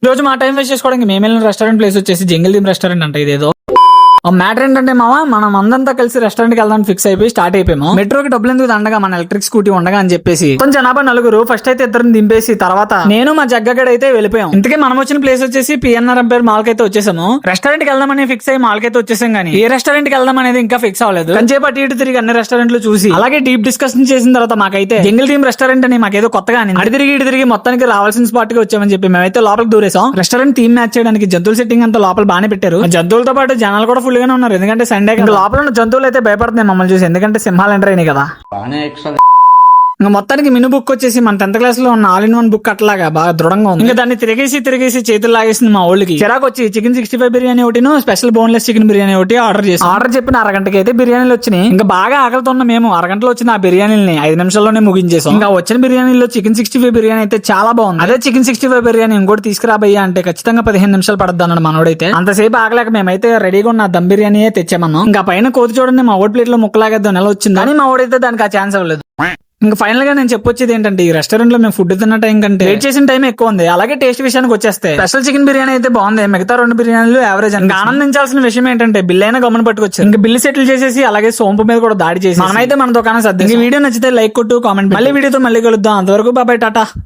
ఈ రోజు మా టైం వేస్ట్ చేసుకోవడానికి మేము వెళ్ళిన రెస్టారెంట్ ప్లేస్ వచ్చేసి జంగిల్ దీమ్ రెస్టారెంట్ అంటే ఇదేదో మ్యాటర్ ఏంటంటే మావా మనం అందంతా కలిసి రెస్టారెంట్ కి వెళ్దాం ఫిక్స్ అయిపోయి స్టార్ట్ అయిపోయాము. మెట్రోకి డబ్బులు ఎందుకు దండగా మన ఎలక్ట్రిక్ స్కూటీ ఉండగా అని చెప్పేసి కొంచెం జనాభా నలుగురు ఫస్ట్ అయితే ఇద్దరిని దింపేసి తర్వాత నేను మా జగ్గగడ అయితే వెళ్ళిపోయాం. ఇంతకీ మనం వచ్చిన ప్లేస్ వచ్చేసి పిఎన్ఆర్ ఎంపైర్ మాల్ కి అయితే వచ్చేసాము. రెస్టారెంట్ కి వెళ్దామని ఫిక్స్ అయ్యి మాల్ కి అయితే వచ్చేసాం కానీ ఏ రెస్టారెంట్ కి వెళ్దాం అనేది ఇంకా ఫిక్స్ అవ్వలేదు. కొంచెంసేపు అటు ఇటు తిరిగి అన్ని రెస్టారెంట్లు చూసి అలాగే డీప్ డిస్కషన్ చేసిన తర్వాత మాకైతే జంగిల్ థీమ్ రెస్టారెంట్ అని మాకేదో కొత్తగా అటు తిరిగి మొత్తానికి రావాల్సిన స్పాట్ కి వచ్చామని చెప్పి మేమైతే లోపలికి దూరేసాం. రెస్టారెంట్ థీమ్ మ్యాచ్ చేయడానికి జంతువుల సెట్టింగ్ అంతా లోపల బాగానే పెట్టారు. జంతువులతో పాటు జనాలు కూడా ఫుల్ గానే ఉన్నారు. ఎందుకంటే సండే లోపల ఉన్న జంతువులు అయితే భయపడుతున్నాయి మమ్మల్ని చూసి. ఎందుకంటే సింహాలు ఎంటర్ అయినాయి కదా. ఇంకా మొత్తానికి మినీ బుక్ వచ్చేసి మన 10th క్లాస్ లో ఉన్న ఆల్ ఇన్ వన్ బుక్ అట్లాగా బాగా దృఢంగా ఉంది. ఇంకా దాన్ని తిరిగేసి చేతులు లాగేసింది మా ఓళ్ళకి. చిరాకు వచ్చి చికెన్ 65 బిర్యానీ ఒకటి స్పెషల్ బోన్లెస్ చికెన్ బిర్యానీ ఒకటి ఆర్డర్ చెప్పిన అరగంటకి అయితే బిర్యానీలు వచ్చినాయి. ఇంకా బాగా ఆకలితో మేము అరగంటలో వచ్చిన ఆ బిర్యానీని 5 నిమిషాల్లోనే ముగించేసాం. ఇంకా వచ్చిన బిర్యానీలో చికెన్ 65 బిర్యానీ అయితే చాలా బాగుంది. అదే చికెన్ 65 బిర్యానీ ఇంకోటి తీసుకురాబయ్యా అంటే ఖచ్చితంగా 15 నిమిషాలు పడద్దు అన్నాడు మనోడైతే. అంతసేపు ఆగలేక మేమైతే రెడీగా ఉన్న దమ్ బిర్యానీ తెచ్చామన్నాం. ఇంకా పైన కోతి చూడండి మా ఓడి ప్లేట్ లో ముక్కలాగేద్దాం ఎలా వచ్చింది కానీ మా ఓడైతే దానికి ఆ ఛాన్స్ అవ్వలేదు. ఇంకా ఫైనల్ గా నేను చెప్పొచ్చేది ఏంటంటే ఈ రెస్టారెంట్ లో మేము ఫుడ్ తిన్న టైం కంటే వెయిట్ చేసిన టైం ఎక్కువ ఉంది. అలాగే టేస్ట్ విషయానికి వచ్చేస్తే స్పెషల్ చికెన్ బిర్యానీ అయితే బాగుంది. మిగతా 2 బిర్యానీలు యావరేజ్. ఇంకా ఆనందించాల్సిన విషయం ఏంటంటే బిల్ అయినా గమని పట్టుకొచ్చారు. ఇంకా బిల్లు సెటిల్ చేసేసి అలాగే సోంపు మీద కూడా దాడి చేసి మనమైతే మన దుకాణం సర్ది. ఈ వీడియో నచ్చితే లైక్ కొట్టు, కామెంట్. మళ్ళీ వీడియోతో మళ్ళీ కలుద్దాం. అంతవరకు బాబాయ్ టాటా.